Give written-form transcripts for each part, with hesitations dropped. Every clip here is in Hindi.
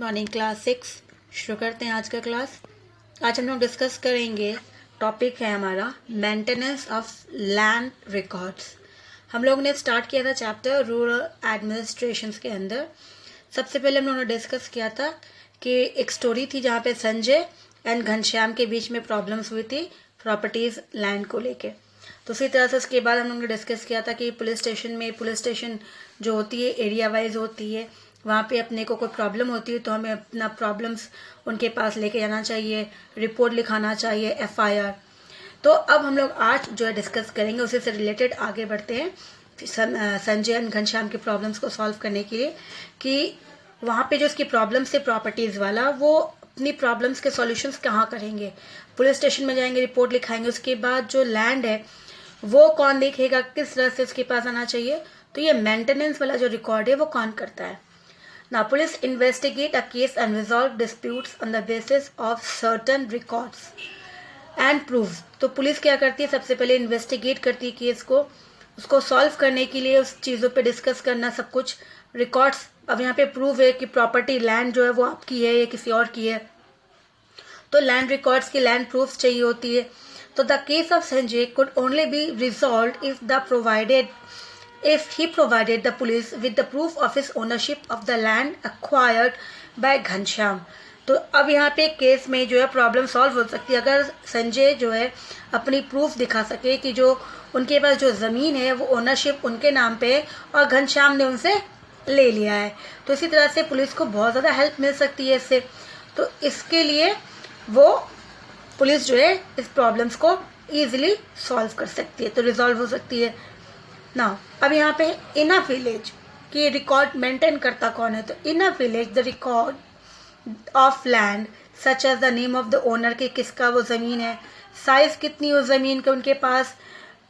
मॉर्निंग क्लास 6 शुरू करते हैं आज का क्लास। आज हम लोग डिस्कस करेंगे, टॉपिक है हमारा मेंटेनेंस ऑफ लैंड रिकॉर्ड्स। हम लोग ने स्टार्ट किया था चैप्टर रूरल एडमिनिस्ट्रेशन के अंदर। सबसे पहले हम लोगों ने डिस्कस किया था कि एक स्टोरी थी जहाँ पे संजय एंड घनश्याम के बीच में प्रॉब्लम्स हुई थी प्रॉपर्टीज लैंड को लेके। तो उसी तरह से उसके बाद हम लोगों ने डिस्कस किया था कि पुलिस स्टेशन जो होती है एरिया वाइज होती है, वहाँ पे अपने को कोई प्रॉब्लम होती है तो हमें अपना प्रॉब्लम्स उनके पास लेके जाना चाहिए, रिपोर्ट लिखाना चाहिए, एफआईआर। तो अब हम लोग आज जो है डिस्कस करेंगे उसी से रिलेटेड आगे बढ़ते हैं संजय एंड घनश्याम के प्रॉब्लम्स को सॉल्व करने के लिए कि वहाँ पे जो उसकी प्रॉब्लम्स थे प्रॉपर्टीज़ वाला, वो अपनी प्रॉब्लम्स के सॉल्यूशंस कहाँ करेंगे। पुलिस स्टेशन में जाएंगे, रिपोर्ट लिखाएंगे, उसके बाद जो लैंड है वो कौन देखेगा, किस तरह से उसके पास आना चाहिए। तो ये मेंटेनेंस वाला जो रिकॉर्ड है वो कौन करता है। Now, police investigate a case and resolve disputes on the basis of certain records and proofs. तो पुलिस क्या करती है, सबसे पहले इन्वेस्टिगेट करती है केस को, उसको सॉल्व करने के लिए उस चीज़ों पे डिस्कस करना, सब कुछ रिकॉर्ड्स। अब यहाँ पे प्रूव है कि प्रॉपर्टी लैंड जो है वो आपकी है या किसी और की है, तो लैंड रिकॉर्ड्स की लैंड प्रूफ चाहिए होती है। तो the case of Sanjay could only be resolve if he provided the police with the proof of his ownership of the land acquired by Ghanshyam. तो अब यहाँ पे केस में जो है प्रॉब्लम सॉल्व हो सकती है अगर संजय जो है अपनी प्रूफ दिखा सके कि जो उनके पास जो ज़मीन है वो ओनरशिप उनके नाम पे है और घनश्याम ने उनसे ले लिया है। तो इसी तरह से पुलिस को बहुत ज़्यादा हेल्प मिल सकती है इससे। तो इसके लिए वो पुलिस जो है इस प्रॉब्लम्स को ईजिली सॉल्व कर सकती है, तो रिजॉल्व हो सकती है ना। अब यहाँ पे इन अ विलेज की रिकॉर्ड मेंटेन करता कौन है, तो in a village the record of land such as the name of the owner, के किसका वो ज़मीन है, साइज कितनी उस ज़मीन के उनके पास,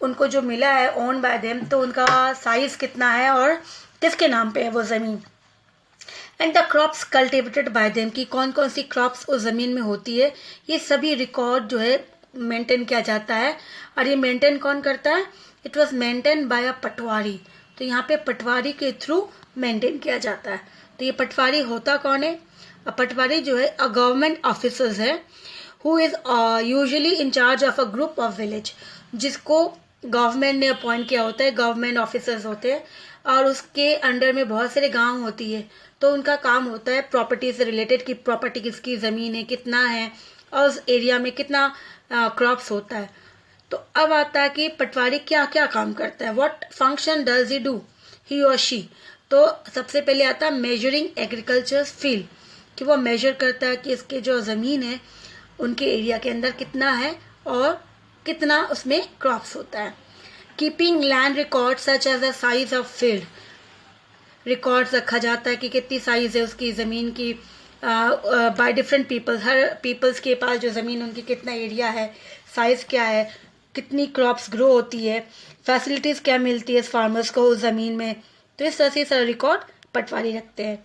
उनको जो मिला है ओन बाय देम तो उनका साइज कितना है और किसके नाम पे है वो ज़मीन, and the crops cultivated by them, की कौन कौन सी क्रॉप्स उस ज़मीन में होती है। ये सभी रिकॉर्ड जो है मेंटेन किया जाता है। और ये मेंटेन कौन करता है, इट वॉज मेंटेन बाय अ पटवारी। तो यहाँ पे पटवारी के थ्रू मेंटेन किया जाता है। तो ये पटवारी होता कौन है, पटवारी जो है अ गवर्नमेंट ऑफिसर्स है who is usually in charge of a group of village, जिसको गवर्नमेंट ने अपॉइंट किया होता है, गवर्नमेंट ऑफिसर्स होते हैं और उसके अंडर में बहुत सारे गांव होती है। तो उनका काम होता है प्रॉपर्टी से रिलेटेड कि प्रॉपर्टी किसकी ज़मीन है, कितना है और उस एरिया में कितना क्रॉप्स होता है। तो अब आता है कि पटवारी क्या क्या काम करता है, what function does he do, he और शी। तो सबसे पहले आता है मेजरिंग एग्रीकल्चर फील्ड, कि वो मेजर करता है कि इसके जो ज़मीन है उनके एरिया के अंदर कितना है और कितना उसमें क्रॉप्स होता है। Keeping land record such as the size of field, records रखा जाता है कि कितनी साइज है उसकी ज़मीन की बाय डिफरेंट पीपल्स, हर पीपल्स के पास जो ज़मीन उनकी कितना एरिया है, साइज़ क्या है, कितनी क्रॉप्स ग्रो होती है, फैसिलिटीज़ क्या मिलती है इस फार्मर्स को उस ज़मीन में। तो इस तरह से सारा रिकॉर्ड पटवारी रखते हैं।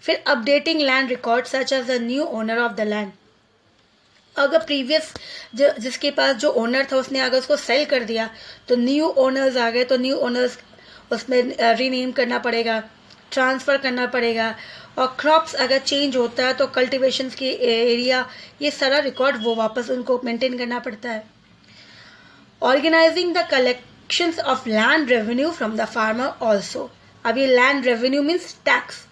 फिर updating land record such as the new owner of the land, अगर प्रीवियस जिसके पास जो ओनर था उसने अगर उसको सेल कर दिया तो न्यू ओनर्स आ गए, तो न्यू ओनर्स उसमें रीनेम करना पड़ेगा, ट्रांसफ़र करना पड़ेगा। और क्रॉप्स अगर चेंज होता है तो कल्टिवेशंस की एरिया, ये सारा रिकॉर्ड वो वापस उनको मेंटेन करना पड़ता है। Organising the collections of land revenue from the farmer also, अब ये लैंड रेवेन्यू मीन्स टैक्स।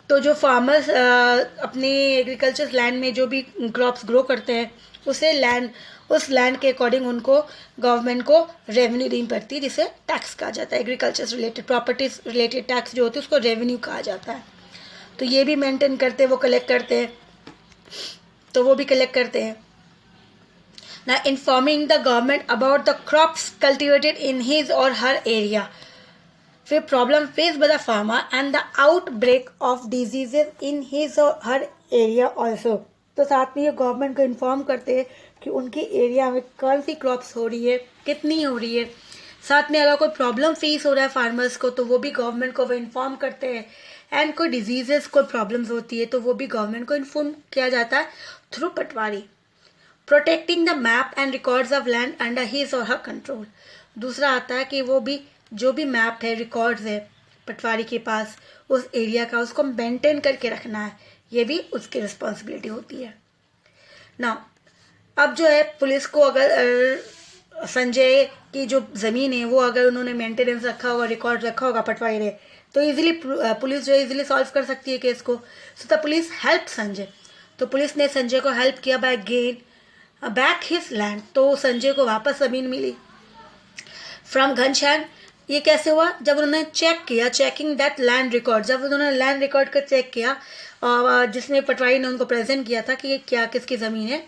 तो जो फार्मर्स अपने एग्रीकल्चर लैंड में जो भी क्रॉप्स ग्रो करते हैं उस लैंड के अकॉर्डिंग उनको गवर्नमेंट को रेवेन्यू देनी पड़ती है, जिसे टैक्स कहा जाता है। Agriculture related properties related tax जो होती है उसको रेवेन्यू कहा जाता है। तो ये भी मेंटेन करते हैं, वो कलेक्ट करते हैं, तो वो भी कलेक्ट करते हैं ना। Informing the government about the crops cultivated in his or her area, फिर problem face by the farmer and the outbreak of diseases in his or her area also. तो साथ में ये गवर्नमेंट को इन्फॉर्म करते हैं कि उनके एरिया में कौन सी क्रॉप्स हो रही है, कितनी हो रही है। साथ में अगर कोई प्रॉब्लम फेस हो रहा है फार्मर्स को तो वो भी गवर्नमेंट को वो इन्फॉर्म करते हैं। एंड कोई डिजीजेस कोई प्रॉब्लम्स होती है तो वो भी गवर्नमेंट को इन्फॉर्म किया जाता है through Patwari. Protecting the map and records of land under his or her control, दूसरा आता है कि वो भी जो भी मैप है, रिकॉर्ड्स है पटवारी के पास उस एरिया का, उसको मेंटेन करके रखना है ये भी उसकी रिस्पॉन्सिबिलिटी होती है ना। अब जो है पुलिस को अगर संजय की जो ज़मीन है वो अगर उन्होंने मेंटेनेंस रखा होगा, रिकॉर्ड रखा होगा पटवारी ने, तो इजीली पुलिस जो है इजीली सॉल्व कर सकती है केस को। So the police help Sanjay, तो पुलिस ने संजय को हेल्प किया by gain back his land, तो संजय को वापस ज़मीन मिली फ्रॉम घनश्याम। ये कैसे हुआ? जब उन्होंने चेक किया, चेकिंग दैट लैंड रिकॉर्ड, जब उन्होंने लैंड रिकॉर्ड का चेक किया और जिसमें पटवारी ने उनको प्रेजेंट किया था कि ये क्या किसकी ज़मीन है,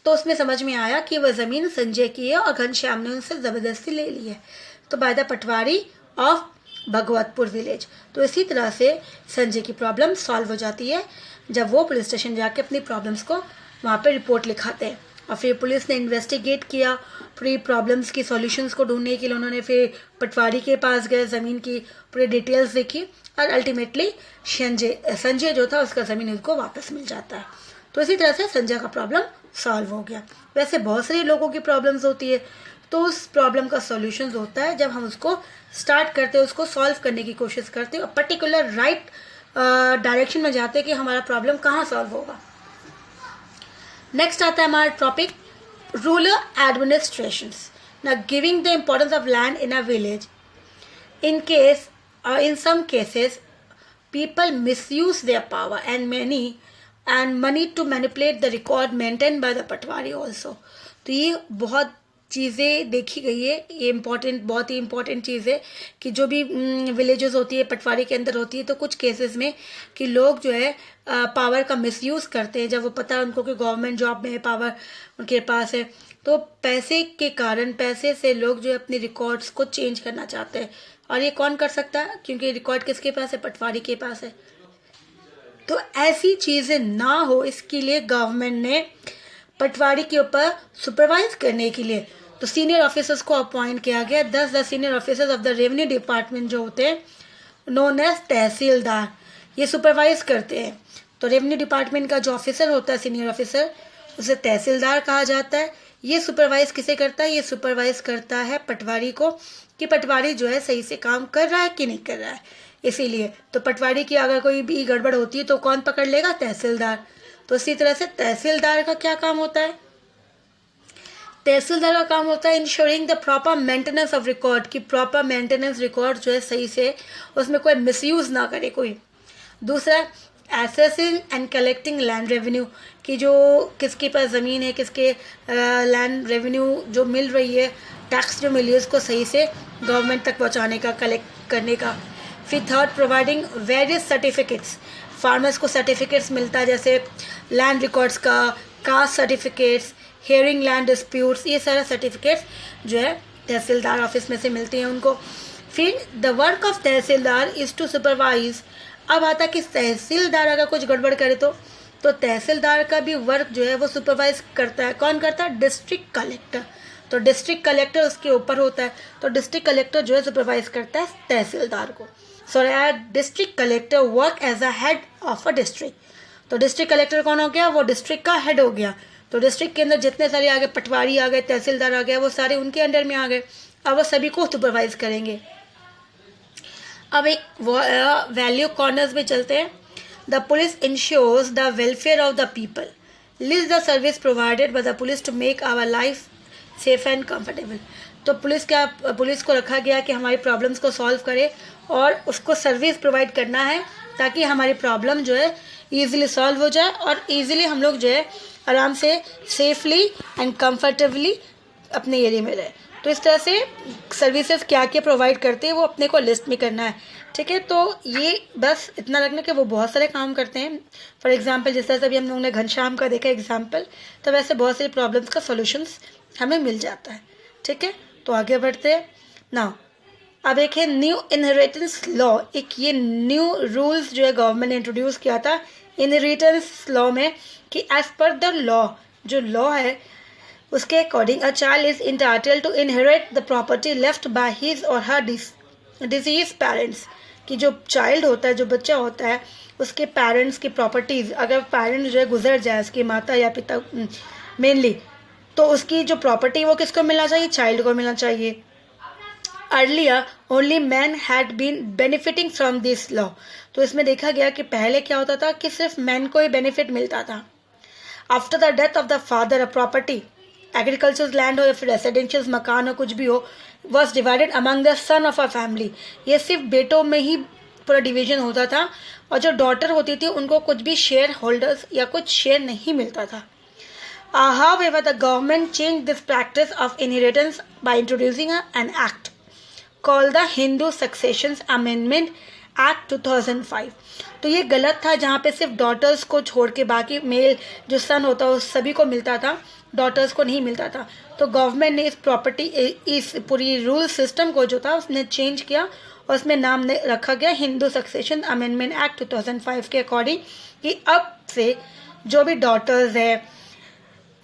तो उसमें समझ में आया कि वह ज़मीन संजय की है और घनश्याम ने उनसे ज़बरदस्ती ले ली है, तो by the Patwari of Bhagwatpur village. तो इसी तरह से संजय की प्रॉब्लम सॉल्व हो जाती है जब वो पुलिस स्टेशन जाके अपनी प्रॉब्लम्स को वहाँ पे रिपोर्ट लिखाते हैं। और फिर पुलिस ने इन्वेस्टिगेट किया, पूरी प्रॉब्लम्स की सॉल्यूशंस को ढूंढने के लिए उन्होंने फिर पटवारी के पास गए, ज़मीन की पूरी डिटेल्स देखी और अल्टीमेटली संजय जो था उसका ज़मीन उसको वापस मिल जाता है। तो इसी तरह से संजय का प्रॉब्लम सॉल्व हो गया। वैसे बहुत सारे लोगों की प्रॉब्लम्स होती है, तो उस प्रॉब्लम का सॉल्यूशंस होता है जब हम उसको स्टार्ट करते हैं, उसको सॉल्व करने की कोशिश करते हैं और पर्टिकुलर राइट डायरेक्शन में जाते हैं कि हमारा प्रॉब्लम कहाँ सॉल्व होगा। नेक्स्ट आता है हमारा टॉपिक रूरल एडमिनिस्ट्रेशंस। ना giving the importance of land in a village, in some cases people misuse their power and money to manipulate the record maintained by the Patwari also। तो ये बहुत चीज़ें देखी गई है, ये बहुत ही इम्पोर्टेंट चीज़ है कि जो भी विलेजेस होती है पटवारी के अंदर होती है, तो कुछ केसेस में कि लोग जो है पावर का मिसयूज़ करते हैं, जब वो पता है उनको कि गवर्नमेंट जॉब में है, पावर उनके पास है, तो पैसे के कारण पैसे से लोग जो है अपने रिकॉर्ड्स को चेंज करना चाहते हैं। और ये कौन कर सकता है? क्योंकि रिकॉर्ड किसके पास है? पटवारी के पास है। तो ऐसी चीज़ें ना हो इसके लिए गवर्नमेंट ने पटवारी के ऊपर सुपरवाइज करने के लिए तो सीनियर ऑफिसर्स को अपॉइंट किया गया। 10 senior officers of the revenue department जो होते हैं नोन एज तहसीलदार, ये सुपरवाइज करते हैं। तो रेवेन्यू डिपार्टमेंट का जो ऑफिसर होता है सीनियर ऑफिसर, उसे तहसीलदार कहा जाता है। ये सुपरवाइज किसे करता है? ये सुपरवाइज करता है पटवारी को कि पटवारी जो है सही से काम कर रहा है कि नहीं कर रहा है। इसीलिए तो पटवारी की अगर कोई भी गड़बड़ होती है तो कौन पकड़ लेगा? तहसीलदार। तो इसी तरह से तहसीलदार का क्या काम होता है? तहसीलदार का काम होता है ensuring the proper maintenance of record, कि प्रॉपर मेंटेनेंस रिकॉर्ड जो है सही से उसमें कोई मिसयूज ना करे कोई। दूसरा assessing and collecting land revenue, कि जो किसके पास ज़मीन है, किसके लैंड रेवेन्यू जो मिल रही है, टैक्स जो मिली है उसको सही से गवर्नमेंट तक पहुंचाने का, कलेक्ट करने का। फिर third providing various certificates, farmers को सर्टिफिकेट्स मिलता है जैसे लैंड रिकॉर्ड्स का, caste certificates, hearing land disputes, ये सारे सर्टिफिकेट्स जो है तहसीलदार ऑफिस में से मिलते हैं उनको। फिर the work of tehsildar is to supervise. अब आता कि तहसीलदार अगर कुछ गड़बड़ करे तो तहसीलदार का भी वर्क जो है वो सुपरवाइज करता है। कौन करता है? District collector. तो डिस्ट्रिक्ट कलेक्टर उसके ऊपर होता है, तो डिस्ट्रिक्ट कलेक्टर जो है सुपरवाइज करता है तहसीलदार को। So district collector work as a head of a district. तो डिस्ट्रिक्ट कलेक्टर कौन हो गया? वो डिस्ट्रिक्ट का हेड हो गया। तो डिस्ट्रिक्ट के अंदर जितने सारे आ गए, पटवारी आ गए, तहसीलदार आ गए, वो सारे उनके अंडर में आ गए। अब वो सभी को सुपरवाइज करेंगे। अब एक वैल्यू कॉर्नर्स में चलते हैं। The police ensures the welfare of the people, list the service provided by the police to make our life safe and comfortable. तो पुलिस को रखा गया कि हमारी प्रॉब्लम्स को सॉल्व करे और उसको सर्विस प्रोवाइड करना है ताकि हमारी प्रॉब्लम जो है ईजिली सॉल्व हो जाए और ईजिली हम लोग जो है आराम से सेफली एंड कंफर्टेबली अपने एरिया में रहे। तो इस तरह से सर्विसेज क्या क्या प्रोवाइड करते हैं वो अपने को लिस्ट में करना है। ठीक है, तो ये बस इतना रखना कि वो बहुत सारे काम करते हैं। फॉर एग्जांपल जिस तरह से अभी हम लोगों ने घनश्याम का देखा एग्जांपल, तो वैसे बहुत सारी प्रॉब्लम्स का सॉल्यूशंस हमें मिल जाता है। ठीक है, तो आगे बढ़ते हैं ना। अब एक है न्यू इनहेरिटेंस लॉ, एक ये न्यू रूल्स जो है गवर्नमेंट ने इंट्रोड्यूस किया था इनहेरिटेंस लॉ में कि एज पर द लॉ, जो लॉ है उसके according a child is entitled to inherit the property left by his or her disease parents, कि जो चाइल्ड होता है, जो बच्चा होता है, उसके पेरेंट्स की प्रॉपर्टीज, अगर पेरेंट्स जो है गुजर जाए, उसकी माता या पिता मेनली, तो उसकी जो प्रॉपर्टी वो किसको मिलना चाहिए? चाइल्ड को मिलना चाहिए। Earlier only man had been benefiting from this law. तो इसमें देखा गया कि पहले क्या होता था कि सिर्फ मैन को ही बेनिफिट मिलता था। After the death of the father, a property, agriculture land हो या फिर रेसिडेंशियल मकान हो, कुछ भी हो, was divided among the son of a family. ये सिर्फ बेटों में ही पूरा डिवीजन होता था, और जो डॉटर होती थी उनको कुछ भी शेयर होल्डर्स या कुछ शेयर नहीं मिलता था। However, the government changed this practice of inheritance by introducing an act called the Hindu Succession Amendment Act 2005। तो ये गलत था, जहाँ पे सिर्फ डॉटर्स को छोड़ के बाकी मेल जो सन होता है उस सभी को मिलता था, डॉटर्स को नहीं मिलता था। तो गवर्नमेंट ने इस प्रॉपर्टी, इस पूरी रूल सिस्टम को जो था उसने चेंज किया, और उसमें नाम रखा गया हिंदू सक्सेशन अमेंडमेंट एक्ट 2005 के अकॉर्डिंग, कि अब से जो भी डॉटर्स है,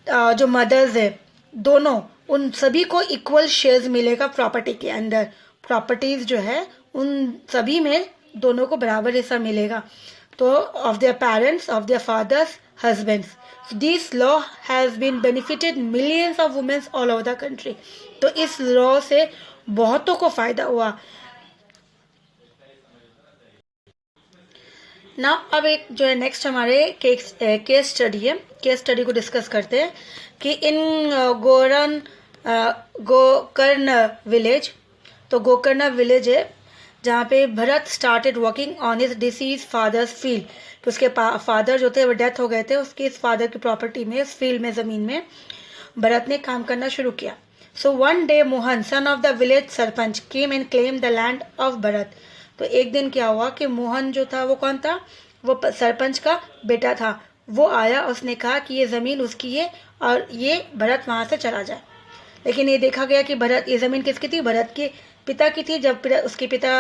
जो मदर्स है, दोनों, उन सभी को इक्वल शेयर्स मिलेगा प्रॉपर्टी के अंदर। प्रॉपर्टीज जो है उन सभी में दोनों को बराबर हिस्सा मिलेगा। तो of their parents, of their fathers, husbands. This law has been benefited millions of womens all over the country. तो इस लॉ से बहुतों को फायदा हुआ। ना अब एक जो है नेक्स्ट हमारे केस स्टडी है, केस स्टडी को डिस्कस करते हैं कि इन गोकर्ण विलेज, तो गोकर्ण विलेज है जहाँ पे Bharat started working on his deceased fathers field. तो उसके फादर जो थे वो डेथ हो गए थे, उसके इस फादर की प्रॉपर्टी में, इस फील्ड में, ज़मीन में भरत ने काम करना शुरू किया। So one day Mohan, son of the village sarpanch, came and claim the land of Bharat. तो एक दिन क्या हुआ कि मोहन जो था वो कौन था, वो सरपंच का बेटा था। वो आया, उसने कहा कि ये ज़मीन उसकी है और ये भरत वहाँ से चला जाए। लेकिन ये देखा गया कि भरत, ये ज़मीन किसकी थी, भरत के पिता की थी। जब उसके पिता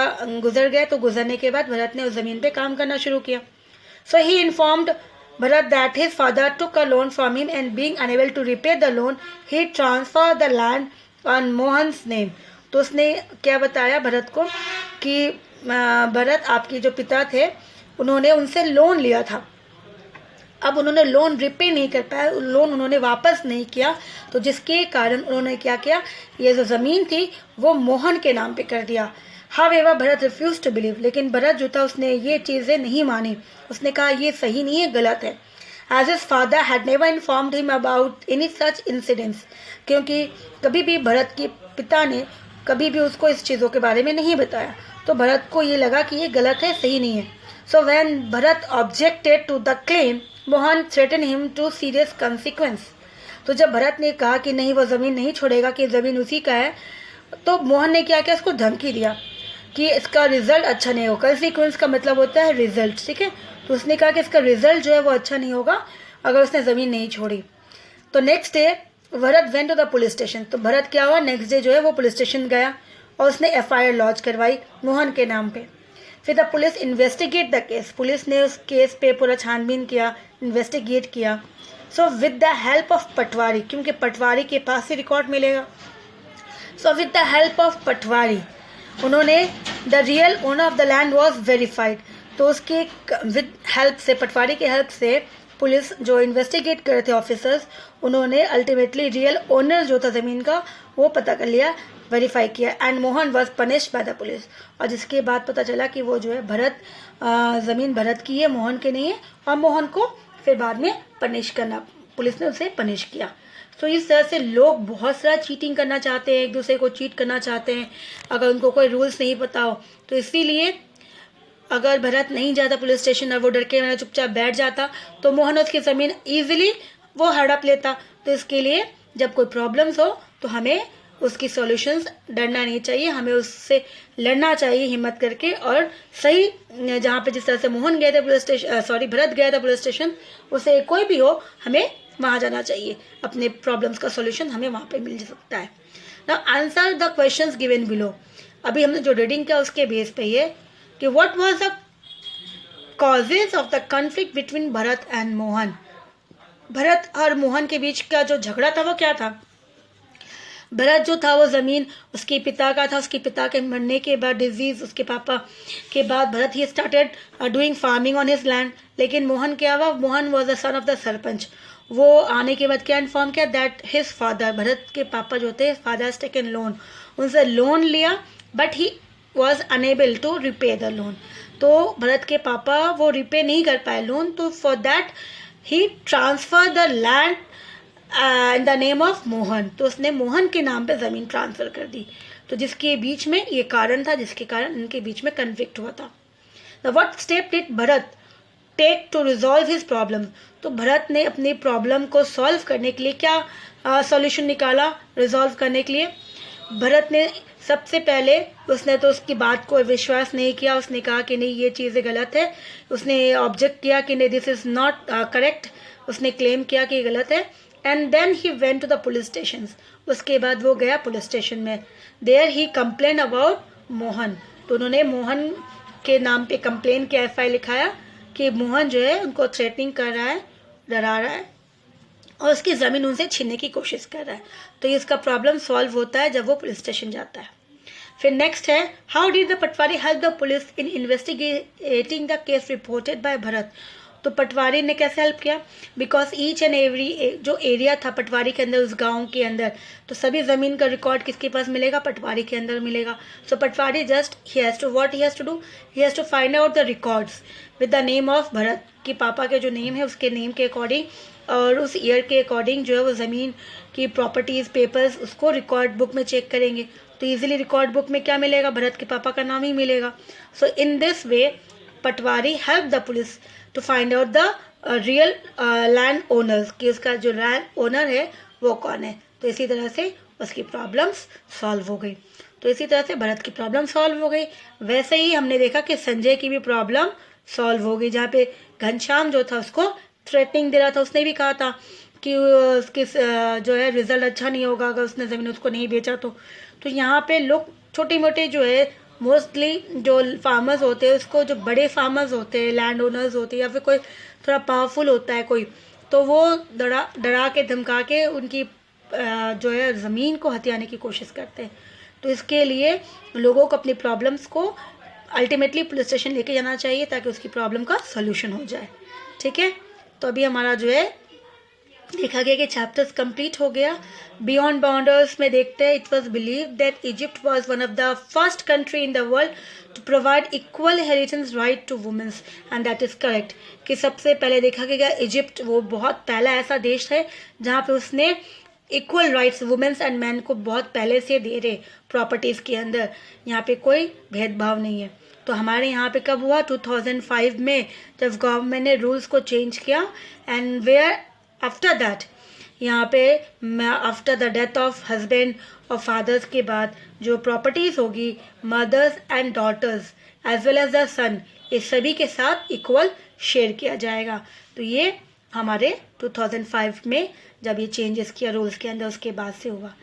गुजर गए तो गुजरने के बाद भरत ने उस ज़मीन पे काम करना शुरू किया। So he informed Bharat that his father took a loan from him and being unable to repay the loan he transfer the land on Mohan's name. तो उसने क्या बताया भरत को कि भरत, आपके जो पिता थे उन्होंने उनसे लोन लिया था, अब उन्होंने लोन रिपे नहीं कर पाया, लोन उन्होंने वापस नहीं किया, तो जिसके कारण उन्होंने क्या किया, ये जो ज़मीन थी वो मोहन के नाम पे कर दिया। However Bharat refuse to believe, लेकिन भरत जो था उसने ये चीज़ें नहीं मानी, उसने कहा ये सही नहीं है, गलत है। As his father had never informed him about any such incidents, क्योंकि कभी भी भरत के पिता ने कभी भी उसको इस चीज़ों के बारे में नहीं बताया, तो भरत को ये लगा कि ये गलत है, सही नहीं है। So when Bharat objected to the claim, Mohan threaten him to serious consequence. तो जब भरत ने कहा कि नहीं वो ज़मीन नहीं छोड़ेगा, कि ज़मीन उसी का है, तो मोहन ने क्या किया, उसको धमकी दिया कि इसका रिजल्ट अच्छा नहीं होगा। कंसिक्वेंस का मतलब होता है रिजल्ट, ठीक है। तो उसने कहा कि इसका रिजल्ट जो है वो अच्छा नहीं होगा अगर उसने ज़मीन नहीं छोड़ी। तो next day Bharat went to the police station. तो भरत क्या हुआ, नेक्स्ट डे जो है वो पुलिस स्टेशन गया और उसने FIR लॉन्च करवाई मोहन के नाम पे। फिर the police investigate the case, police ने उस केस पे पूरा छानबीन किया, इन्वेस्टिगेट किया। So with the help of patwari, क्योंकि पटवारी के पास ही रिकॉर्ड मिलेगा, so with the help of patwari उन्होंने the real owner of the land was verified. तो उसके विद हेल्प से, पटवारी के हेल्प से, पुलिस जो इन्वेस्टिगेट कर रहे थे ऑफिसर्स, उन्होंने अल्टीमेटली रियल ओनर जो था ज़मीन का वो पता कर लिया, वेरीफाई किया। And Mohan was punished bye the police, और जिसके बाद पता चला कि वो जो है भरत, ज़मीन भरत की है, मोहन के नहीं है, और मोहन को फिर बाद में पनिश करना, पुलिस ने उसे पनिश किया। तो इस तरह से लोग बहुत सारा चीटिंग करना चाहते हैं, एक दूसरे को चीट करना चाहते हैं अगर उनको कोई रूल्स नहीं पता हो। तो इसीलिए अगर भरत नहीं जाता पुलिस स्टेशन और वो डर के मैंने चुपचाप बैठ जाता, तो मोहन उसकी ज़मीन ईजिली वो हड़प लेता। तो इसके लिए जब कोई प्रॉब्लम्स हो तो हमें उसकी सॉल्यूशंस, डरना नहीं चाहिए, हमें उससे लड़ना चाहिए हिम्मत करके, और सही जहाँ पे जिस तरह से मोहन गए थे पुलिस स्टेशन, भरत गया था पुलिस स्टेशन, उसे कोई भी हो हमें वहाँ जाना चाहिए, अपने प्रॉब्लम्स का सॉल्यूशन हमें वहाँ पे मिल सकता है। Now answer the questions given below. अभी हमने जो रीडिंग किया उसके बेस पे ये कि what was the causes of the conflict between Bharat and Mohan. Bharat और मोहन के बीच का जो झगड़ा था वो क्या था। भरत जो था वो ज़मीन उसके पिता का था, उसके पिता के मरने के बाद, डिजीज उसके पापा के बाद, Bharat he started doing farming on his land. लेकिन मोहन क्या हुआ, Mohan was the son of the sarpanch, वो आने के बाद क्या इन्फॉर्म किया दैट हिज फादर, भरत के पापा जो थे, फादर हैज टेकन लोन, उनसे लोन लिया but he was unable to repay the loan. तो भरत के पापा वो रिपे नहीं कर पाए लोन, तो for that he transfer the land in the name of Mohan. तो उसने मोहन के नाम पे ज़मीन ट्रांसफ़र कर दी। तो जिसके बीच में ये कारण था जिसके कारण इनके बीच में कन्फ्लिक्ट हुआ था। The what step did Bharat take to resolve his problem. तो भरत ने अपनी प्रॉब्लम को सॉल्व करने के लिए क्या सॉल्यूशन निकाला रिजॉल्व करने के लिए। भरत ने सबसे पहले उसने तो उसकी बात को विश्वास नहीं किया, उसने कहा कि नहीं ये चीज़ें गलत है, उसने ऑब्जेक्ट किया कि नहीं दिस इज़ नॉट करेक्ट, उसने क्लेम किया कि गलत है। And then he went to the police station, उसके बाद वो गया पुलिस स्टेशन में। There he complain about Mohan, तो उन्होंने मोहन के नाम पे कंप्लेन किया, एफ आई लिखाया कि मोहन जो है उनको थ्रेटनिंग कर रहा है, डरा रहा है और उसकी ज़मीन उनसे छीनने की कोशिश कर रहा है। तो ये इसका प्रॉब्लम सॉल्व होता है जब वो पुलिस स्टेशन जाता है। फिर नेक्स्ट है how did the Patwari help the police in investigating the case reported by Bharat. तो पटवारी ने कैसे हेल्प किया, बिकॉज ईच एंड एवरी जो एरिया था पटवारी के अंदर, उस गांव के अंदर, तो सभी ज़मीन का रिकॉर्ड किसके पास मिलेगा, पटवारी के अंदर मिलेगा। So patwari just he has to what he has to do, he has to find out the records with the name of Bharat, कि पापा के जो नेम है उसके नेम के अकॉर्डिंग और उस ईयर के अकॉर्डिंग जो है वो ज़मीन की प्रॉपर्टीज़ पेपर्स उसको रिकॉर्ड बुक में चेक करेंगे। तो ईजिली रिकॉर्ड बुक में क्या मिलेगा, भरत के पापा का नाम ही मिलेगा। So in this way patwari help the police to find out the real land owners, कि उसका जो लैंड ओनर है वो कौन है। तो इसी तरह से उसकी प्रॉब्लम्स सॉल्व हो गई। तो इसी तरह से भरत की प्रॉब्लम सॉल्व हो गई। वैसे ही हमने देखा कि संजय की भी प्रॉब्लम सॉल्व हो गई, जहाँ पे घनश्याम जो था उसको थ्रेटनिंग दे रहा था, उसने भी कहा था कि उसके जो है रिजल्ट अच्छा नहीं होगा अगर उसने ज़मीन उसको नहीं बेचा तो यहाँ पे लोग छोटे मोटे जो है मोस्टली जो फार्मर्स होते हैं उसको, जो बड़े फार्मर्स होते हैं, लैंड ओनर्स होते हैं या फिर कोई थोड़ा पावरफुल होता है कोई, तो वो डरा के धमका के उनकी जो है ज़मीन को हथियाने की कोशिश करते हैं। तो इसके लिए लोगों को अपनी प्रॉब्लम्स को अल्टीमेटली पुलिस स्टेशन लेके जाना चाहिए ताकि उसकी प्रॉब्लम का सोल्यूशन हो जाए। ठीक है, तो अभी हमारा जो है देखा गया कि चैप्टर्स कंप्लीट हो गया। बियॉन्ड बाउंडर्स में देखते हैं, it was believe that Egypt was one of the first country in the world to provide equal inheritance right to womens and that is correct, कि सबसे पहले देखा गया इजिप्ट वो बहुत पहला ऐसा देश है जहाँ पे उसने equal rights womens and man को बहुत पहले से दे रहे प्रॉपर्टीज़ के अंदर, यहाँ पे कोई भेदभाव नहीं है। तो हमारे यहाँ पे कब हुआ, 2005 में, जब गवर्नमेंट ने रूल्स को चेंज किया एंड वेयर आफ्टर दैट यहाँ पे after the death of husband और फादर्स के बाद जो प्रॉपर्टीज़ होगी mothers and daughters as well as the son, ये सभी के साथ इक्वल शेयर किया जाएगा। तो ये हमारे 2005 में जब ये चेंजेस किया रूल्स के अंदर उसके बाद से हुआ।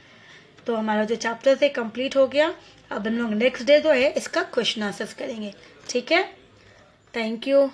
तो हमारा जो चैप्टर है कंप्लीट हो गया। अब हम लोग नेक्स्ट डे जो है इसका क्वेश्चन आंसर्स करेंगे। ठीक है, थैंक यू।